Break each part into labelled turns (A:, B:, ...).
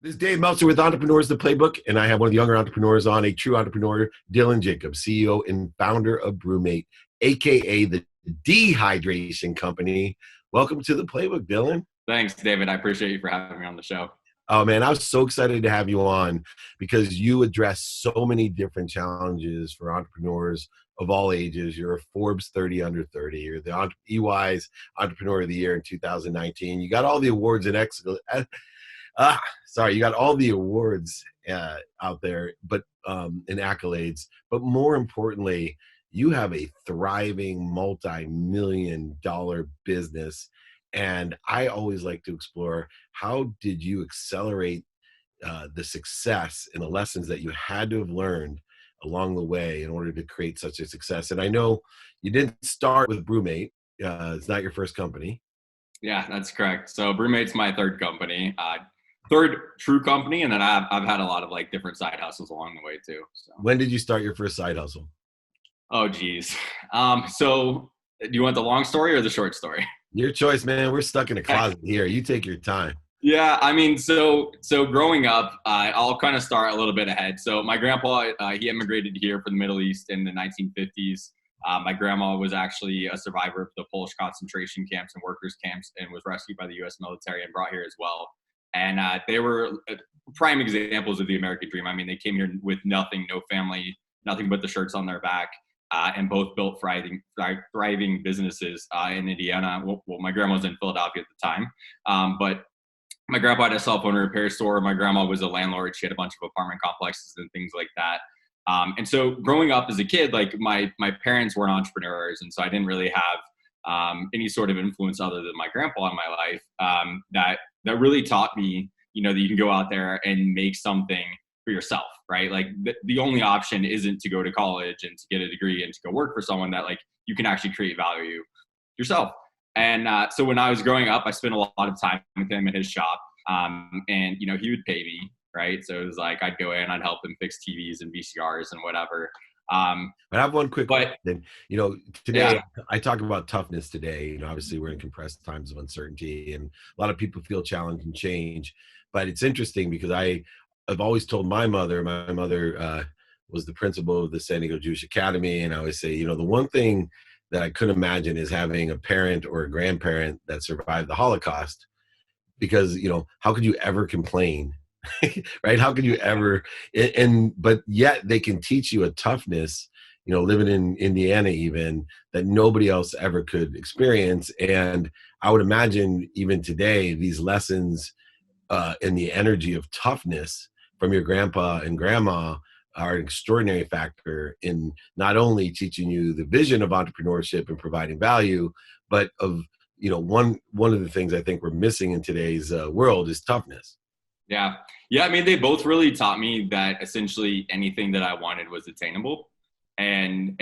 A: This is Dave Meltzer with Entrepreneurs, the Playbook, and I have one of the younger entrepreneurs on, a true entrepreneur, Dylan Jacobs, CEO and founder of BrüMate, aka the Dehydration Company. Welcome to the Playbook, Dylan.
B: Thanks, David. I appreciate you for having me on the show.
A: Oh man, I was so excited to have you on because you address so many different challenges for entrepreneurs of all ages. You're a Forbes 30 under 30. You're the EY's Entrepreneur of the Year in 2019. You got all the awards and excellence. You got all the awards out there, but and accolades. But more importantly, you have a thriving multi-million-dollar business. And I always like to explore, how did you accelerate the success and the lessons that you had to have learned along the way in order to create such a success? And I know you didn't start with BrüMate. It's not your first company.
B: Yeah, that's correct. So BrüMate's my third company, third true company, and then I've had a lot of like different side hustles along the way too. So.
A: When did you start your first side hustle?
B: Oh, geez. So do you want the long story or the short story?
A: Your choice, man. We're stuck in a closet here. You take your time.
B: Yeah, I mean, so growing up, I'll kind of start a little bit ahead. So my grandpa, he immigrated here from the Middle East in the 1950s. My grandma was actually a survivor of the Polish concentration camps and workers camps and was rescued by the U.S. military and brought here as well. And they were prime examples of the American dream. I mean, they came here with nothing, no family, nothing but the shirts on their back. And both built thriving businesses in Indiana. Well, my grandma was in Philadelphia at the time, but my grandpa had a cell phone repair store. My grandma was a landlord. She had a bunch of apartment complexes and things like that. And so growing up as a kid, like my parents weren't entrepreneurs, and so I didn't really have any sort of influence other than my grandpa in my life that really taught me, that you can go out there and make something for yourself, right? Like the only option isn't to go to college and to get a degree and to go work for someone, that like you can actually create value yourself. And so when I was growing up, I spent a lot of time with him in his shop, and he would pay me, right? So it was like I'd go in, I'd help him fix TVs and VCRs and whatever.
A: I have one quick question. Today
B: yeah.
A: I talk about toughness today. Obviously we're in compressed times of uncertainty, and a lot of people feel challenge and change. But it's interesting because I've always told my mother was the principal of the San Diego Jewish Academy. And I always say, the one thing that I couldn't imagine is having a parent or a grandparent that survived the Holocaust, because, how could you ever complain? Right? How could you ever, but yet they can teach you a toughness, living in Indiana even, that nobody else ever could experience. And I would imagine even today, these lessons and the energy of toughness from your grandpa and grandma are an extraordinary factor in not only teaching you the vision of entrepreneurship and providing value, but of, one of the things I think we're missing in today's world is toughness.
B: Yeah. I mean, they both really taught me that essentially anything that I wanted was attainable, and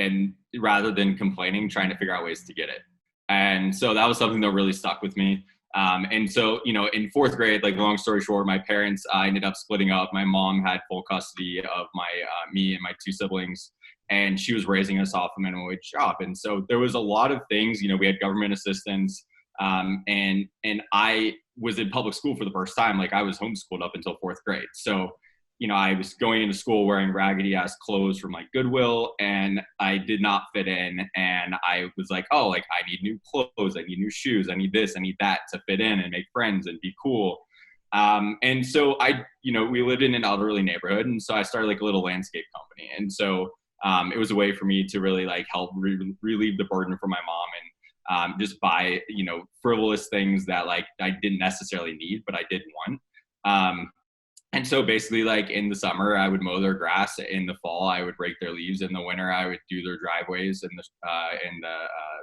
B: rather than complaining, trying to figure out ways to get it. And so that was something that really stuck with me. And so, in fourth grade, like long story short, my parents ended up splitting up. My mom had full custody of me and my two siblings, and she was raising us off a minimum wage job. And so there was a lot of things, we had government assistance, and I was in public school for the first time. Like I was homeschooled up until fourth grade. So, I was going into school wearing raggedy ass clothes from like Goodwill, and I did not fit in. And I was like, oh, like I need new clothes. I need new shoes. I need this, I need that to fit in and make friends and be cool. And so we lived in an elderly neighborhood. And so I started like a little landscape company. And so, it was a way for me to really like help relieve the burden for my mom, and just buy, frivolous things that like I didn't necessarily need, but I did want. And so basically, like in the summer, I would mow their grass. In the fall, I would rake their leaves. In the winter, I would do their driveways and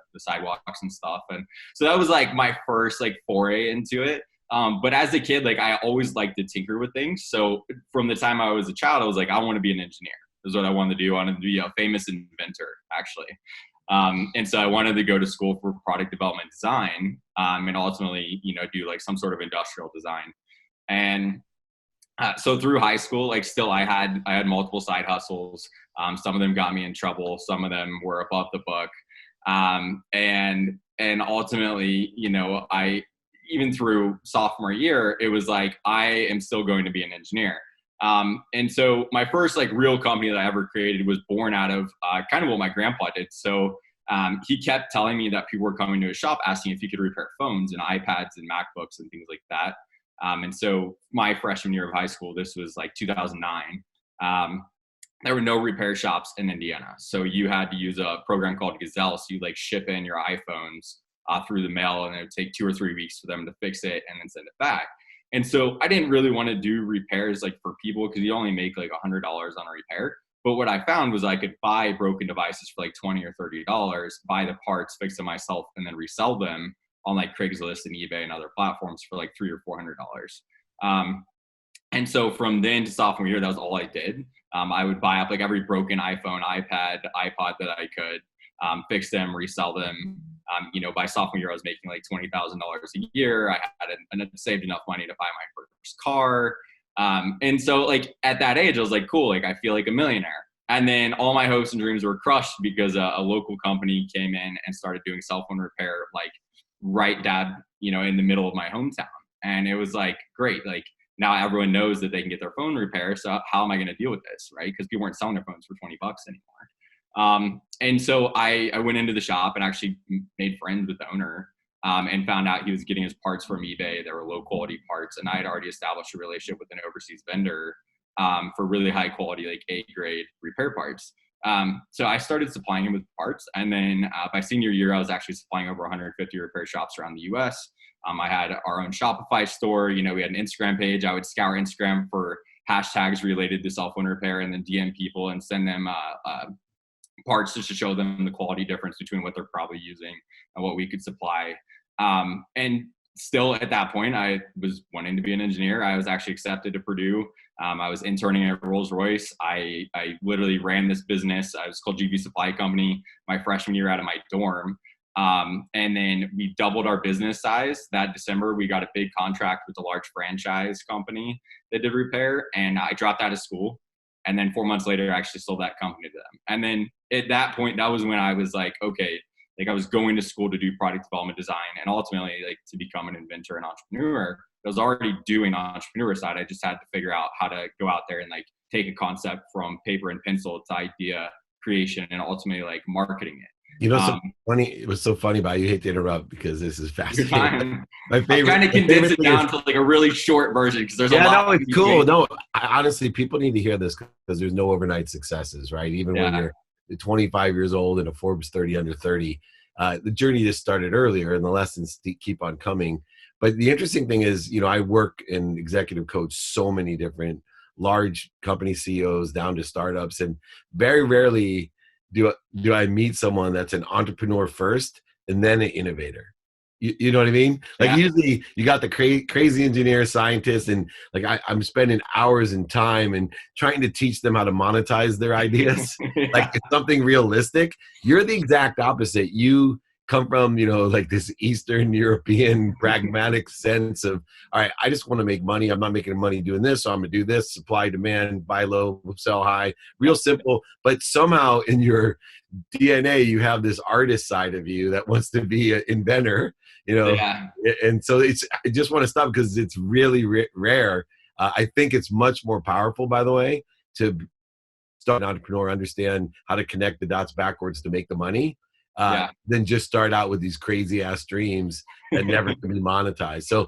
B: the sidewalks and stuff. And so that was like my first like foray into it. But as a kid, like I always liked to tinker with things. So from the time I was a child, I was like, I want to be an engineer. Is what I wanted to do. I wanted to be a famous inventor, actually. And so I wanted to go to school for product development design, and ultimately, do like some sort of industrial design. And so through high school, like still I had multiple side hustles. Some of them got me in trouble. Some of them were above the book. And ultimately, even through sophomore year, it was like, I am still going to be an engineer. And so my first like real company that I ever created was born out of kind of what my grandpa did. So he kept telling me that people were coming to his shop asking if he could repair phones and iPads and MacBooks and things like that. And so my freshman year of high school, this was like 2009, there were no repair shops in Indiana. So you had to use a program called Gazelle. So you like ship in your iPhones through the mail, and it would take 2 or 3 weeks for them to fix it and then send it back. And so I didn't really want to do repairs like for people because you only make like $100 on a repair. But what I found was I could buy broken devices for like $20 or $30, buy the parts, fix them myself, and then resell them on like Craigslist and eBay and other platforms for like $300 or $400. And so from then to sophomore year, that was all I did. I would buy up like every broken iPhone, iPad, iPod that I could, fix them, resell them. By sophomore year, I was making like $20,000 a year. I had saved enough money to buy my first car. And so like at that age, I was like, cool, like I feel like a millionaire. And then all my hopes and dreams were crushed because a local company came in and started doing cell phone repair, like right dab, in the middle of my hometown. And it was like, great. Like now everyone knows that they can get their phone repaired. So how am I going to deal with this? Right. Because people weren't selling their phones for $20 anymore. And so I went into the shop and actually made friends with the owner, and found out he was getting his parts from eBay. They were low quality parts. And I had already established a relationship with an overseas vendor, for really high quality, like A grade repair parts. So I started supplying him with parts. And then by senior year, I was actually supplying over 150 repair shops around the US. I had our own Shopify store. We had an Instagram page. I would scour Instagram for hashtags related to cell phone repair and then DM people and send them parts just to show them the quality difference between what they're probably using and what we could supply. And still at that point, I was wanting to be an engineer. I was actually accepted to Purdue. I was interning at Rolls-Royce. I literally ran this business. I was called GV Supply Company my freshman year out of my dorm. And then we doubled our business size. That December, we got a big contract with a large franchise company that did repair. And I dropped out of school. And then 4 months later, I actually sold that company to them. And then at that point, that was when I was like, okay, like I was going to school to do product development design and ultimately like to become an inventor and entrepreneur. I was already doing the entrepreneur side. I just had to figure out how to go out there and like take a concept from paper and pencil to idea creation and ultimately like marketing it.
A: So funny. It was so funny, but you hate to interrupt because this is fascinating.
B: My favorite. I'm trying to condense it down to like a really short version because there's a lot.
A: No, it's cool. No, honestly, people need to hear this because there's no overnight successes, right? Even when you're 25 years old and a Forbes 30 under 30, the journey just started earlier, and the lessons keep on coming. But the interesting thing is, I work and executive coach so many different large company CEOs down to startups, and very rarely do I meet someone that's an entrepreneur first and then an innovator? You know what I mean? Like usually you got the crazy engineer, scientist, and like I'm spending hours and time and trying to teach them how to monetize their ideas. Like it's something realistic. You're the exact opposite. You come from, like this Eastern European pragmatic sense of, all right, I just want to make money. I'm not making money doing this, so I'm going to do this. Supply, demand, buy low, sell high. Real simple. But somehow in your DNA, you have this artist side of you that wants to be an inventor, And so I just want to stop because it's really rare. I think it's much more powerful, by the way, to start an entrepreneur, understand how to connect the dots backwards to make the money. Then just start out with these crazy ass dreams that never can be monetized. So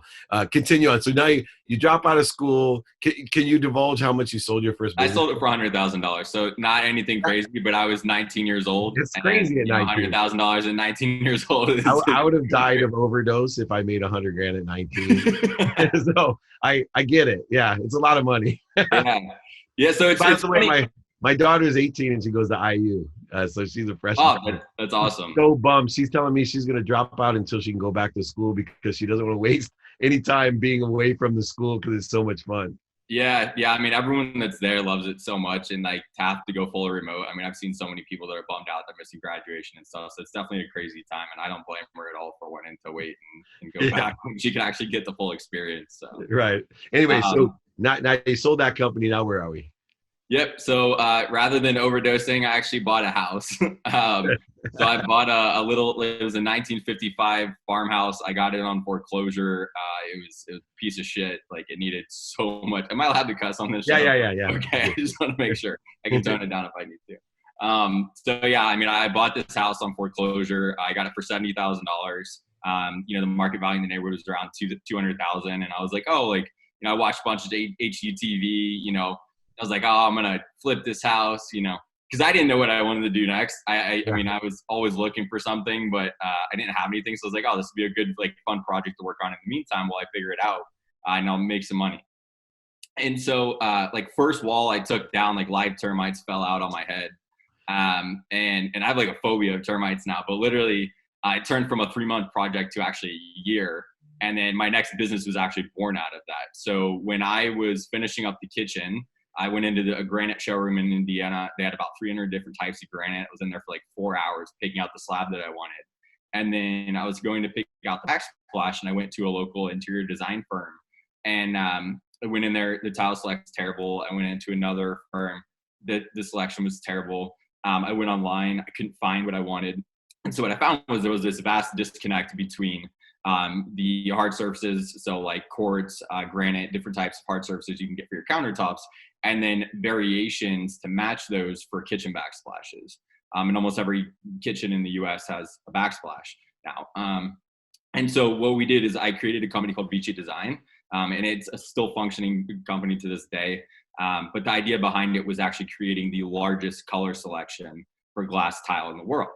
A: continue on. So now you drop out of school. Can you divulge how much you sold your first business?
B: I sold it for $100,000. So not anything crazy, but I was 19 years old.
A: It's crazy at 19.
B: $100,000 at 19 years old.
A: I would have died of overdose if I made $100,000 at 19. So I get it. Yeah, it's a lot of money.
B: Yeah. So it's
A: the way, my daughter's 18 and she goes to IU. So she's a freshman.
B: Oh, that's awesome.
A: So bummed. She's telling me she's going to drop out until she can go back to school because she doesn't want to waste any time being away from the school because it's so much fun.
B: Yeah. I mean, everyone that's there loves it so much, and like to have to go fully remote. I mean, I've seen so many people that are bummed out they're missing graduation and stuff. So it's definitely a crazy time, and I don't blame her at all for wanting to wait and go back when she can actually get the full experience. So
A: right. Anyway, so now you sold that company. Now where are we?
B: Yep. So rather than overdosing, I actually bought a house. So I bought a little. It was a 1955 farmhouse. I got it on foreclosure. It was a piece of shit. Like it needed so much. Am I allowed to cuss on this
A: Yeah,
B: show?
A: yeah, yeah, yeah.
B: Okay. I just want to make sure I can tone it down if I need to. So yeah, I mean, I bought this house on foreclosure. I got it for $70,000. The market value in the neighborhood was around 200,000, and I was like, oh, like I watched a bunch of HGTV. I was like, oh, I'm going to flip this house, because I didn't know what I wanted to do next. I mean, I was always looking for something, but I didn't have anything. So I was like, oh, this would be a good, like, fun project to work on in the meantime while I figure it out, and I'll make some money. And so, like, first wall I took down, like, live termites fell out on my head. And I have, like, a phobia of termites now, but literally it turned from a 3-month project to actually a year. And then my next business was actually born out of that. So when I was finishing up the kitchen, I went into a granite showroom in Indiana. They had about 300 different types of granite. I was in there for like 4 hours picking out the slab that I wanted. And then I was going to pick out the backsplash, and I went to a local interior design firm. And I went in there, the tile selection was terrible. I went into another firm, the selection was terrible. I went online, I couldn't find what I wanted. And so what I found was there was this vast disconnect between the hard surfaces, so like quartz, granite, different types of hard surfaces you can get for your countertops, and then variations to match those for kitchen backsplashes. And almost every kitchen in the US has a backsplash now. And so what we did is I created a company called BrüMate Design, and it's a still functioning company to this day. But the idea behind it was actually creating the largest color selection for glass tile in the world.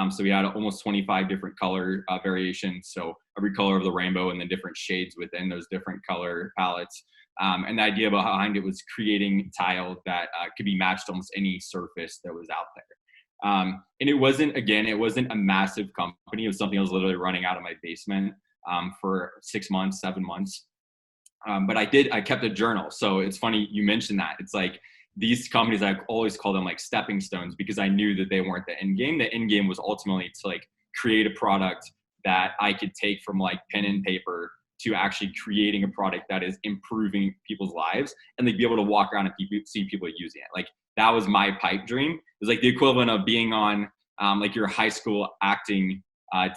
B: So we had almost 25 different color variations. So every color of the rainbow and then different shades within those different color palettes. And the idea behind it was creating tile that could be matched to almost any surface that was out there. And it wasn't a massive company. It was something I was literally running out of my basement for 6 months, 7 months. But I kept a journal. So it's funny you mentioned that. It's like these companies, I always call them like stepping stones, because I knew that they weren't the end game. The end game was ultimately to like create a product that I could take from like pen and paper to actually creating a product that is improving people's lives, and like be able to walk around and see people using it. Like that was my pipe dream. It was like the equivalent of being on like your high school acting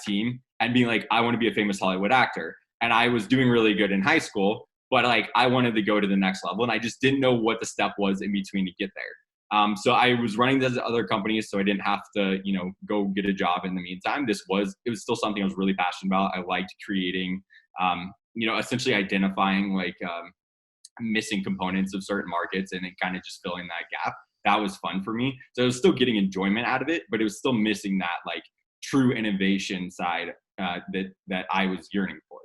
B: team and being like, I want to be a famous Hollywood actor. And I was doing really good in high school, but like I wanted to go to the next level, and I just didn't know what the step was in between to get there. So I was running those other companies, so I didn't have to, go get a job in the meantime. It was still something I was really passionate about. I liked creating, essentially identifying like missing components of certain markets and then kind of just filling that gap. That was fun for me. So I was still getting enjoyment out of it, but it was still missing that like true innovation side that I was yearning for.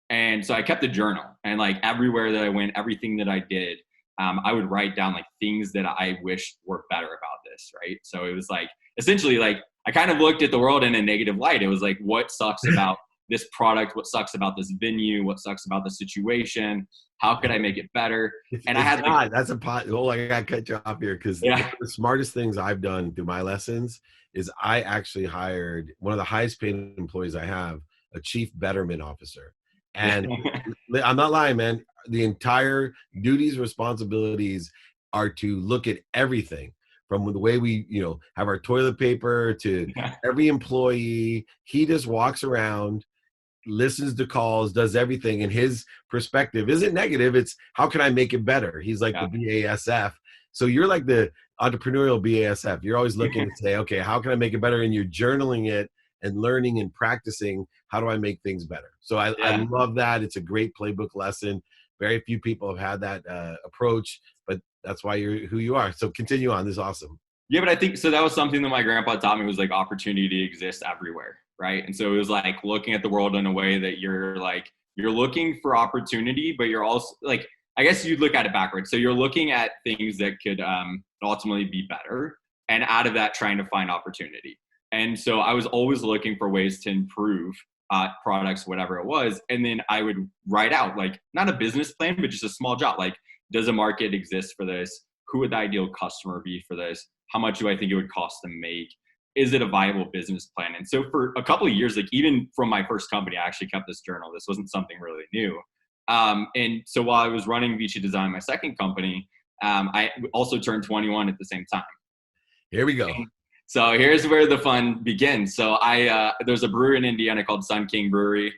B: And so I kept a journal, and like everywhere that I went, everything that I did, I would write down like things that I wish were better about this. Right. So it was like, essentially like, I kind of looked at the world in a negative light. It was like, what sucks about this product? What sucks about this venue? What sucks about the situation? How could I make it better? And I had like,
A: that's a pot. Oh, I got to cut you off here, because one of the smartest things I've done through my lessons is I actually hired one of the highest paid employees I have, a chief betterment officer. And I'm not lying, man. The entire duties, responsibilities are to look at everything from the way we, have our toilet paper to every employee. He just walks around, listens to calls, does everything. And his perspective isn't negative. It's how can I make it better? He's like the BASF. So you're like the entrepreneurial BASF. You're always looking to say, okay, how can I make it better? And you're journaling it and learning and practicing. How do I make things better? So I love that. It's a great playbook lesson. Very few people have had that approach, but that's why you're who you are. So continue on. This is awesome.
B: Yeah, but I think so. That was something that my grandpa taught me, was like opportunity exists everywhere, right? And so it was like looking at the world in a way that you're looking for opportunity, but you're also like, I guess you'd look at it backwards. So you're looking at things that could ultimately be better, and out of that trying to find opportunity. And so I was always looking for ways to improve products, whatever it was. And then I would write out like not a business plan, but just a small job. Like, does a market exist for this? Who would the ideal customer be for this? How much do I think it would cost to make? Is it a viable business plan? And so for a couple of years, like even from my first company, I actually kept this journal. This wasn't something really new. And so while I was running BrüMate Design, my second company, I also turned 21 at the same time.
A: Here we go.
B: So here's where the fun begins. So there's a brewery in Indiana called Sun King Brewery.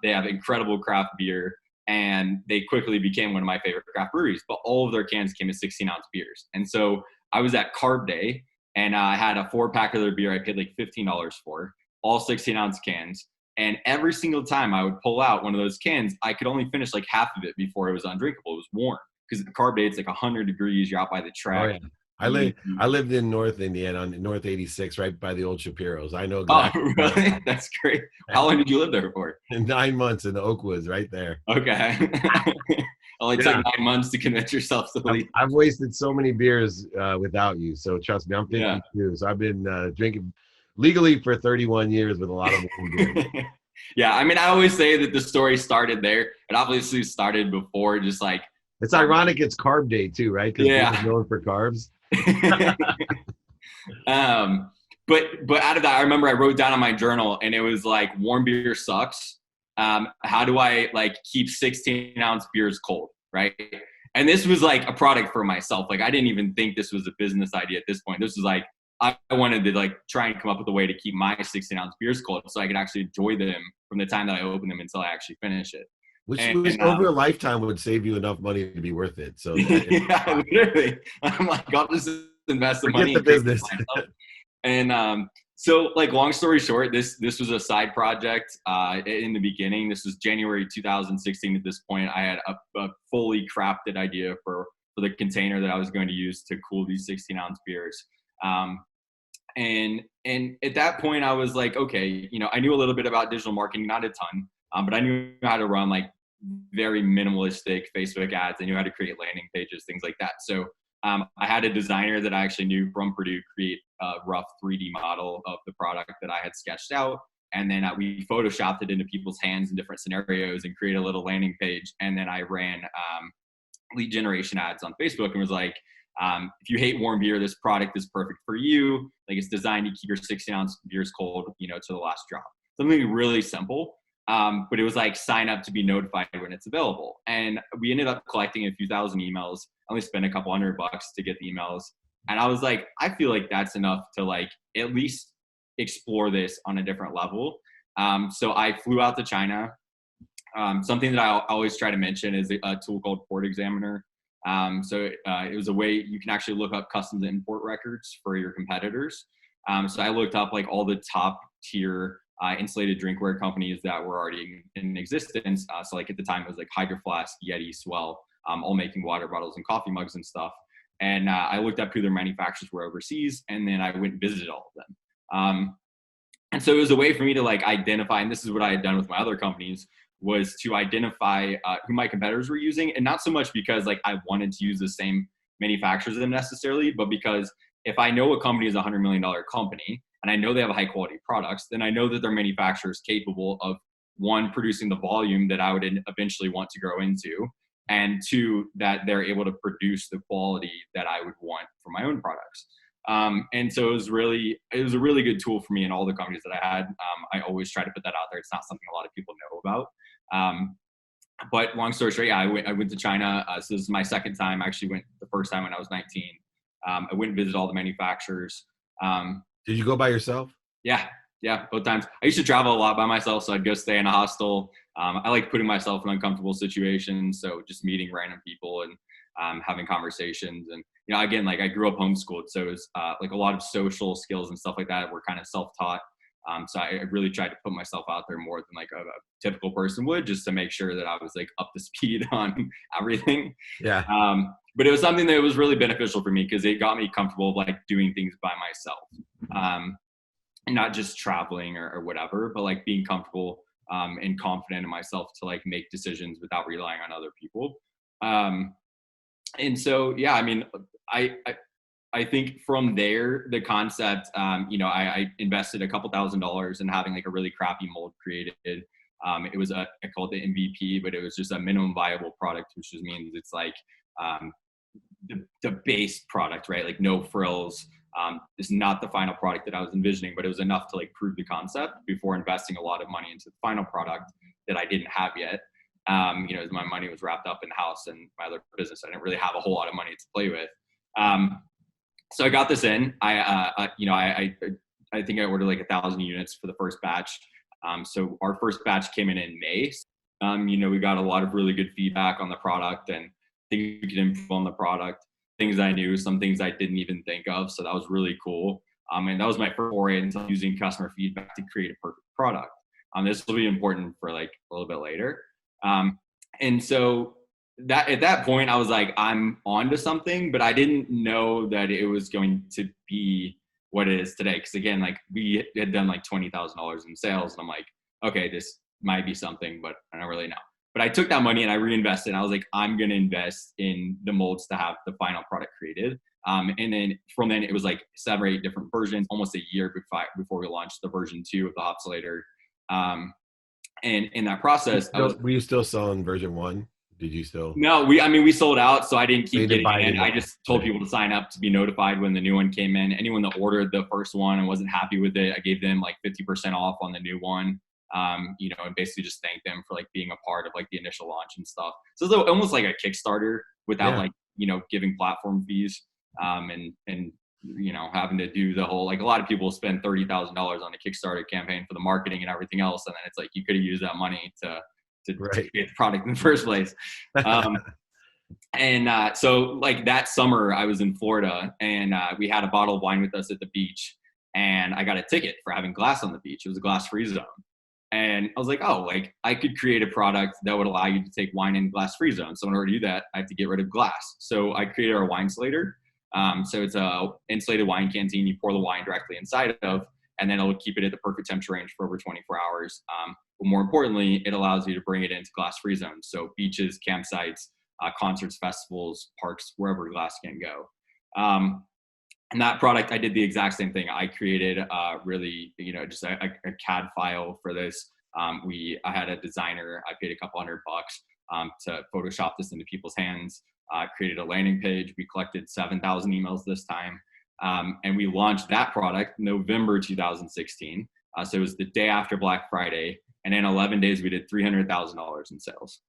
B: They have incredible craft beer, and they quickly became one of my favorite craft breweries. But all of their cans came in 16-ounce beers. And so I was at Carb Day, and I had a 4-pack of their beer I paid like $15 for, all 16-ounce cans. And every single time I would pull out one of those cans, I could only finish like half of it before it was undrinkable. It was warm because at Carb Day, it's like 100 degrees. You're out by the
A: Oh
B: track.
A: yeah. I lived in North Indiana on North 86, right by the old Shapiro's. I know
B: Oh,
A: exactly.
B: really? That's great. How long did you live there for?
A: 9 months in the Oakwoods, right there.
B: Okay. Only took 9 months to convince yourself to leave.
A: I've wasted so many beers without you. So trust me, I'm 52.
B: Yeah.
A: So I've been drinking legally for 31 years with a lot of beer.
B: Yeah, I mean, I always say that the story started there. It obviously started before, just like.
A: It's ironic it's Carb Day too, right? Because
B: yeah.
A: we're known for carbs.
B: But out of that, I remember I wrote down on my journal, and it was like, warm beer sucks. How do I like keep 16-ounce beers cold, right? And this was like a product for myself. Like I didn't even think this was a business idea at this point. This was like I wanted to like try and come up with a way to keep my 16-ounce beers cold so I could actually enjoy them from the time that I open them until I actually finish it.
A: Which over a lifetime would save you enough money to be worth it. So
B: yeah, literally, I'm like, I'll just invest the money
A: in the business.
B: And so, like, long story short, this was a side project in the beginning. This was January 2016. At this point, I had a fully crafted idea for the container that I was going to use to cool these 16-ounce beers. And at that point, I was like, okay, you know, I knew a little bit about digital marketing, not a ton, but I knew how to run like very minimalistic Facebook ads. I knew how to create landing pages, things like that. So I had a designer that I actually knew from Purdue create a rough 3D model of the product that I had sketched out. And then we photoshopped it into people's hands in different scenarios and created a little landing page. And then I ran lead generation ads on Facebook and was like, if you hate warm beer, this product is perfect for you. Like it's designed to keep your 16-ounce beers cold, you know, to the last drop. Something really simple. But it was like sign up to be notified when it's available. And we ended up collecting a few thousand emails. I only spent a couple $100 to get the emails. And I was like, I feel like that's enough to like at least explore this on a different level. So I flew out to China. Something that I always try to mention is a tool called Port Examiner. It was a way you can actually look up customs and import records for your competitors. So I looked up like all the top tier insulated drinkware companies that were already in existence. So like at the time it was like Hydro Flask, Yeti, Swell, all making water bottles and coffee mugs and stuff. And I looked up who their manufacturers were overseas, and then I went and visited all of them. And so it was a way for me to like identify, and this is what I had done with my other companies, was to identify who my competitors were using. And not so much because like I wanted to use the same manufacturers as them necessarily, but because if I know a company is a $100 million company and I know they have high quality products, then I know that their manufacturer is capable of, one, producing the volume that I would eventually want to grow into, and two, that they're able to produce the quality that I would want for my own products. And so it was a really good tool for me in all the companies that I had. I always try to put that out there. It's not something a lot of people know about. But long story short, yeah, I went to China. So this is my second time. I actually went the first time when I was 19. I went and visited all the manufacturers.
A: Did you go by yourself?
B: Yeah, both times. I used to travel a lot by myself, so I'd go stay in a hostel. I like putting myself in uncomfortable situations, so just meeting random people and having conversations. And you know, again, like I grew up homeschooled, so it was like a lot of social skills and stuff like that were kind of self-taught. So I really tried to put myself out there more than like a typical person would, just to make sure that I was like up to speed on everything.
A: Yeah.
B: But it was something that was really beneficial for me because it got me comfortable of like doing things by myself. Not just traveling or whatever, but like being comfortable and confident in myself to like make decisions without relying on other people. And so, yeah, I mean, I think from there, the concept, I invested a couple $1,000s in having like a really crappy mold created. It was I called it MVP, but it was just a minimum viable product, which just means it's like the base product, right? Like no frills. Is not the final product that I was envisioning, but it was enough to like prove the concept before investing a lot of money into the final product that I didn't have yet. As my money was wrapped up in the house and my other business. I didn't really have a whole lot of money to play with. So I got this in. I think I ordered like 1,000 units for the first batch. So our first batch came in May. We got a lot of really good feedback on the product and things we could improve on the product, things I knew, some things I didn't even think of. So that was really cool. And that was my first foray into using customer feedback to create a perfect product. This will be important for like a little bit later. And so that at that point I was like, I'm onto something, but I didn't know that it was going to be what it is today. Cause again, like we had done like $20,000 in sales and I'm like, okay, this might be something, but I don't really know. But I took that money and I reinvested and I was like, I'm going to invest in the molds to have the final product created. And then from then it was like 7 or 8 different versions, almost a year before we launched the version 2 of the Hopsulator. And in that process,
A: were you still selling version 1? Did you still?
B: No, we sold out, so I didn't keep getting in. I just told
A: Right.
B: people to sign up to be notified when the new one came in. Anyone that ordered the first one and wasn't happy with it, I gave them like 50% off on the new one. And basically just thanked them for like being a part of like the initial launch and stuff. So it's almost like a Kickstarter without like, giving platform fees, and having to do the whole, like a lot of people spend $30,000 on a Kickstarter campaign for the marketing and everything else. And then it's like, you could have used that money to
A: Right.
B: create the product in the first place. So like that summer I was in Florida and we had a bottle of wine with us at the beach and I got a ticket for having glass on the beach. It was a glass-free zone. And I was like, oh, like I could create a product that would allow you to take wine in glass-free zone. So in order to do that, I have to get rid of glass. So I created our wine insulator. So it's a insulated wine canteen you pour the wine directly inside of, and then it'll keep it at the perfect temperature range for over 24 hours. But more importantly, it allows you to bring it into glass-free zones. So beaches, campsites, concerts, festivals, parks, wherever glass can go. And that product, I did the exact same thing. I created just a CAD file for this. I had a designer. I paid a couple $100 to Photoshop this into people's hands. Created a landing page. We collected 7,000 emails this time. And we launched that product November 2016. So it was the day after Black Friday. And in 11 days, we did $300,000 in sales.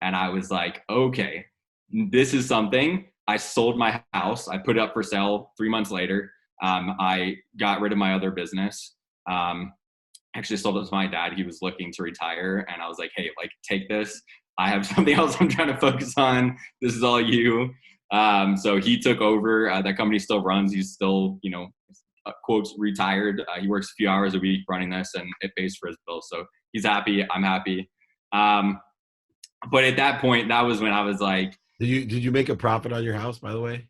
B: And I was like, okay, this is something. I sold my house. I put it up for sale 3 months later. I got rid of my other business. Actually sold it to my dad. He was looking to retire. And I was like, hey, like, take this. I have something else I'm trying to focus on. This is all you. So he took over. That company still runs. He's still, quotes retired. He works a few hours a week running this and it pays for his bills. So he's happy. I'm happy. But at that point, that was when I was like,
A: Did you make a profit on your house, by the way?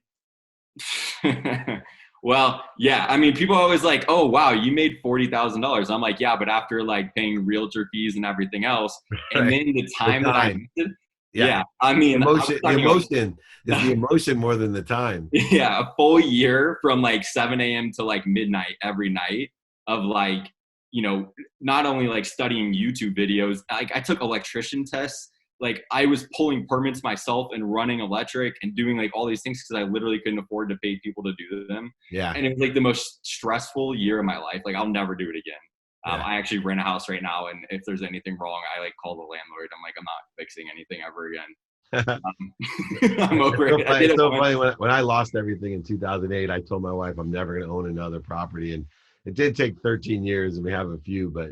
B: well, yeah. I mean, people are always like, oh, wow, you made $40,000. I'm like, yeah, but after like paying realtor fees and everything else,
A: Right.
B: and then the time that I invested, yeah. I mean,
A: the emotion is the emotion more than the time.
B: Yeah, a full year from like 7 a.m. to like midnight every night of like, not only like studying YouTube videos, like I took electrician tests. Like I was pulling permits myself and running electric and doing like all these things because I literally couldn't afford to pay people to do them.
A: Yeah.
B: And it was like the most stressful year of my life. Like I'll never do it again.
A: Yeah.
B: I actually rent a house right now. And if there's anything wrong, I like call the landlord. I'm like, I'm not fixing anything ever again. I'm over it.
A: It's so funny. When I lost everything in 2008, I told my wife I'm never going to own another property. And it did take 13 years and we have a few, but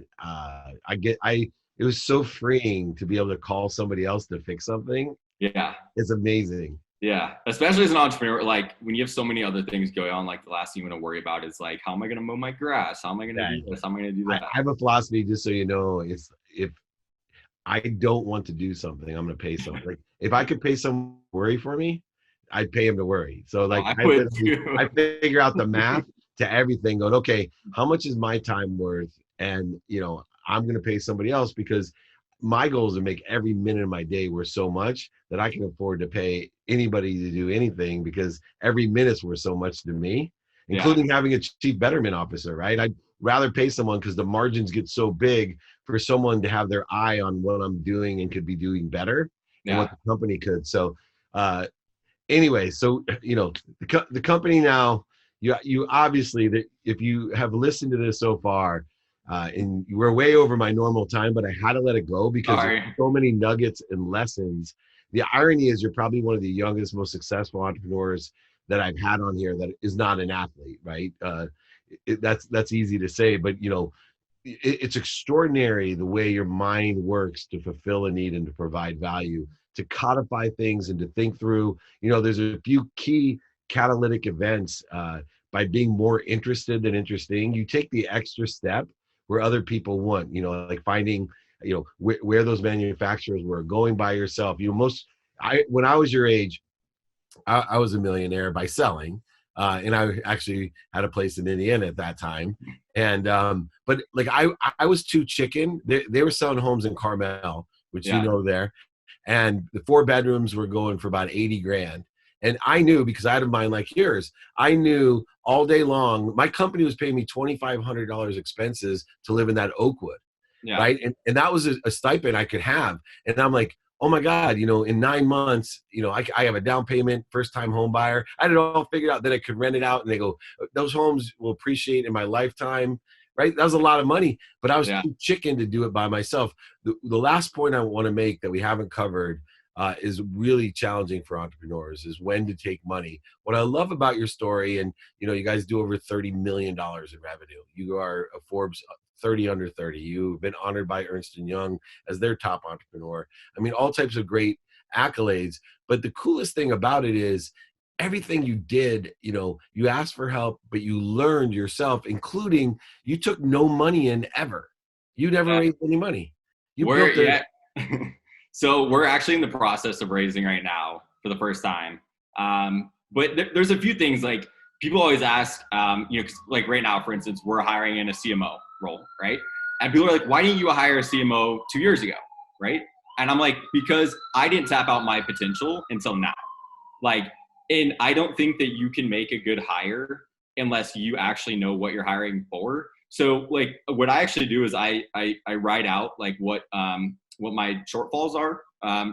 A: it was so freeing to be able to call somebody else to fix something.
B: Yeah.
A: It's amazing.
B: Yeah. Especially as an entrepreneur, like when you have so many other things going on, like the last thing you want to worry about is like, how am I going to mow my grass? How am I going to do this? How am I going to do that?
A: I have a philosophy, just so you know, if I don't want to do something, I'm going to pay someone. Like if I could pay someone to worry for me, I'd pay him to worry. So like I figure out the math to everything going, okay, how much is my time worth? And, I'm going to pay somebody else because my goal is to make every minute of my day worth so much that I can afford to pay anybody to do anything because every minute's worth so much to me, including having a chief betterment officer, right? I'd rather pay someone because the margins get so big for someone to have their eye on what I'm doing and could be doing better than what the company could. So anyway, so, the company now, you obviously, that if you have listened to this so far, and you were way over my normal time, but I had to let it go because there's
B: Sorry.
A: so many nuggets and lessons. The irony is you're probably one of the youngest, most successful entrepreneurs that I've had on here that is not an athlete, right? That's easy to say, but it's extraordinary the way your mind works to fulfill a need and to provide value, to codify things and to think through. There's a few key catalytic events. By being more interested than interesting, you take the extra step where other people want, like finding, where those manufacturers were, going by yourself. When I was your age, I was a millionaire by selling. And I actually had a place in Indiana at that time. And, but like, I was too chicken. They were selling homes in Carmel, which,
B: Yeah.
A: there. And the 4 bedrooms were going for about 80 grand. And I knew, because I had a mind like yours, I knew all day long, my company was paying me $2,500 expenses to live in that Oakwood.
B: Yeah.
A: Right. And that was a stipend I could have. And I'm like, oh my God, in 9 months, I have a down payment, first time home buyer. I had it all figured out that I could rent it out. And they go, those homes will appreciate in my lifetime. Right. That was a lot of money, but I was too chicken to do it by myself. The last point I want to make that we haven't covered is really challenging for entrepreneurs, is when to take money. What I love about your story, and you guys do over $30 million in revenue. You are a Forbes 30 under 30. You've been honored by Ernst & Young as their top entrepreneur. I mean, all types of great accolades. But the coolest thing about it is everything you did, you asked for help, but you learned yourself, including you took no money in ever. You never raised any money. You built it.
B: So we're actually in the process of raising right now for the first time. But there's a few things, like people always ask, 'cause like right now, for instance, we're hiring in a CMO role, right? And people are like, why didn't you hire a CMO 2 years ago, right? And I'm like, because I didn't tap out my potential until now. And I don't think that you can make a good hire unless you actually know what you're hiring for. So like what I actually do is I write out like what my shortfalls are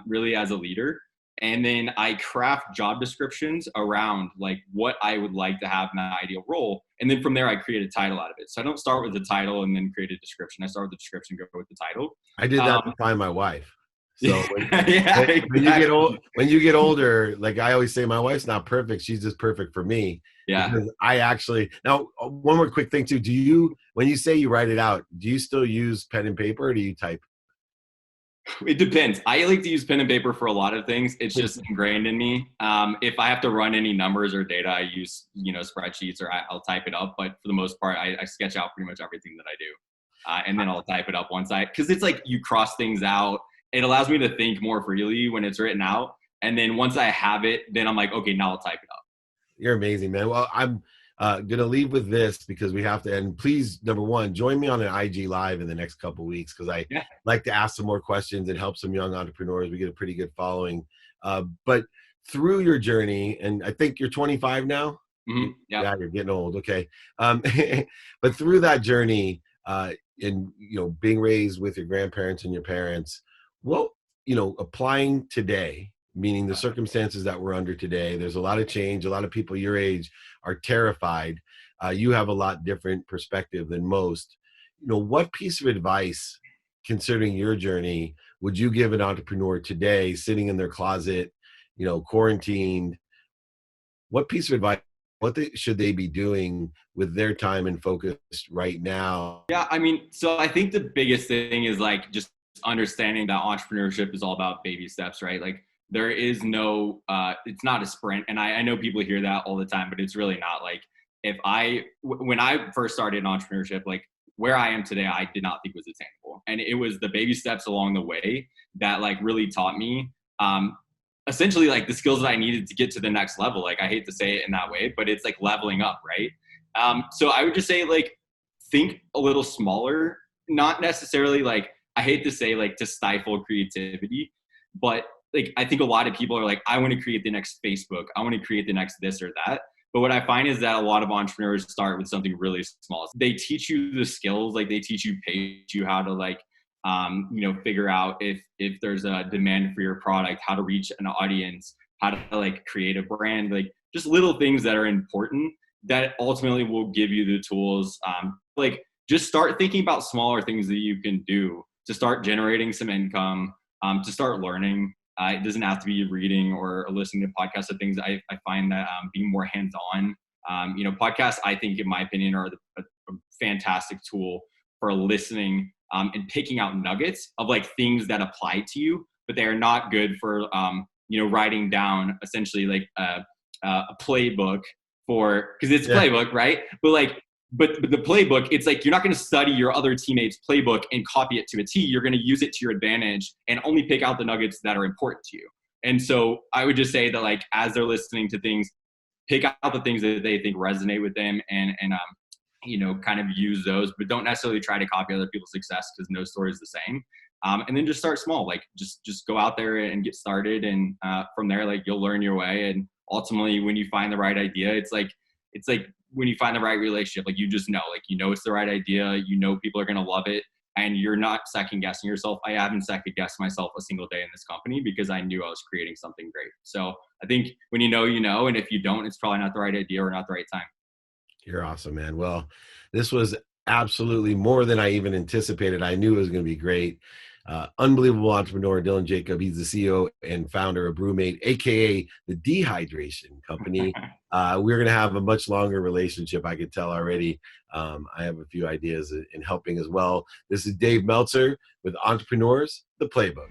B: really as a leader. And then I craft job descriptions around like what I would like to have in that ideal role. And then from there, I create a title out of it. So I don't start with the title and then create a description. I start with the description, go with the title.
A: I did that to find my wife. So when you get older, like I always say, my wife's not perfect. She's just perfect for me.
B: Yeah.
A: Because now one more quick thing too. When you say you write it out, do you still use pen and paper or do you type?
B: It depends. I like to use pen and paper for a lot of things. It's just ingrained in me. If I have to run any numbers or data, I use, spreadsheets or I'll type it up. But for the most part, I sketch out pretty much everything that I do. And then I'll type it up because it's like you cross things out. It allows me to think more freely when it's written out. And then once I have it, then I'm like, okay, now I'll type it up.
A: You're amazing, man. Well, I'm going to leave with this because we have to end. Please, number one, join me on an IG Live in the next couple of weeks because I like to ask some more questions and help some young entrepreneurs. We get a pretty good following. But through your journey, and I think you're 25 now?
B: Mm-hmm.
A: Yeah, you're getting old. Okay. But through that journey, in being raised with your grandparents and your parents, applying today, meaning the circumstances that we're under today, there's a lot of change. A lot of people your age are terrified. You have a lot different perspective than most. What piece of advice, considering your journey, would you give an entrepreneur today sitting in their closet, quarantined? What piece of advice, should they be doing with their time and focus right now?
B: Yeah, so I think the biggest thing is like just understanding that entrepreneurship is all about baby steps, right? Like there is no, it's not a sprint. And I know people hear that all the time, but it's really not. Like when I first started in entrepreneurship, like where I am today, I did not think was attainable. And it was the baby steps along the way that like really taught me essentially like the skills that I needed to get to the next level. Like I hate to say it in that way, but it's like leveling up, right? So I would just say like, think a little smaller, not necessarily like, I hate to say like to stifle creativity, but like, I think a lot of people are like, I want to create the next Facebook. I want to create the next this or that. But what I find is that a lot of entrepreneurs start with something really small. They teach you the skills, like they teach you how to like, figure out if there's a demand for your product, how to reach an audience, how to like create a brand, like just little things that are important that ultimately will give you the tools. Like just start thinking about smaller things that you can do to start generating some income, to start learning. It doesn't have to be reading or listening to podcasts or things. I find that being more hands-on, podcasts, I think, in my opinion, are a fantastic tool for listening and picking out nuggets of like things that apply to you, but they are not good for, writing down essentially like a playbook for, because it's
A: Yeah.
B: playbook, right? But the playbook, it's like you're not going to study your other teammates' playbook and copy it to a T. You're going to use it to your advantage and only pick out the nuggets that are important to you. And so I would just say that, like, as they're listening to things, pick out the things that they think resonate with them, and kind of use those, but don't necessarily try to copy other people's success, because no story is the same. And then just start small, like just go out there and get started, and from there, like, you'll learn your way. And ultimately, when you find the right idea, it's like when you find the right relationship, like, it's the right idea, people are going to love it, and you're not second guessing yourself. I haven't second guessed myself a single day in this company, because I knew I was creating something great. So I think when and if you don't, it's probably not the right idea or not the right time.
A: You're awesome, man. Well, this was absolutely more than I even anticipated. I knew it was going to be great. Unbelievable entrepreneur, Dylan Jacob. He's the CEO and founder of BrüMate, aka the dehydration company. We're going to have a much longer relationship, I could tell already. I have a few ideas in helping as well. This is Dave Meltzer with Entrepreneurs, the Playbook.